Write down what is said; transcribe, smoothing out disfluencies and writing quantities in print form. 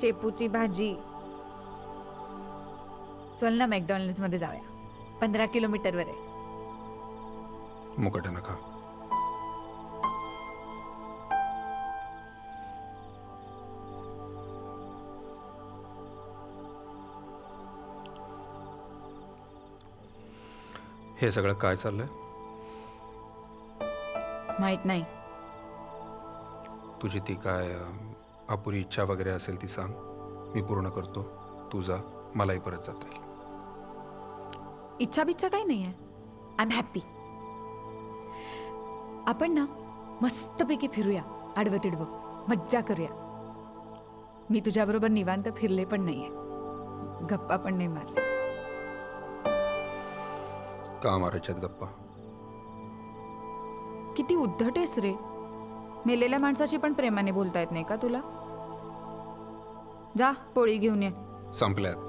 शेपूची भाजी. चल ना मॅकडॉनल्ड्स मध्ये जाऊया. 15 किलोमीटरवर आहे. मुकाट्यानं खा. हे सगळं काय चाललंय? माहित नाही. तुझी ती काय अपुरी इच्छा वगैरे असेल ती सांग, मी पूर्ण करतो. तू जा, मलाही परत जाता येईल. इच्छा बिच्छा काही नाही आहे. I am happy. आपण ना मस्तपैकी फिरूया, आडवं तिडवं मज्जा करूया. मी तुझ्याबरोबर निवांत फिरले पण नाहीये, गप्पा पण नाही मारले. का मारायच्यात गप्पा? किती उद्धट आहेस रे. मेलेल्या माणसाशी पण प्रेमाने बोलता येत नाही का तुला? जा पोळी घेऊन ये. संपल्यात.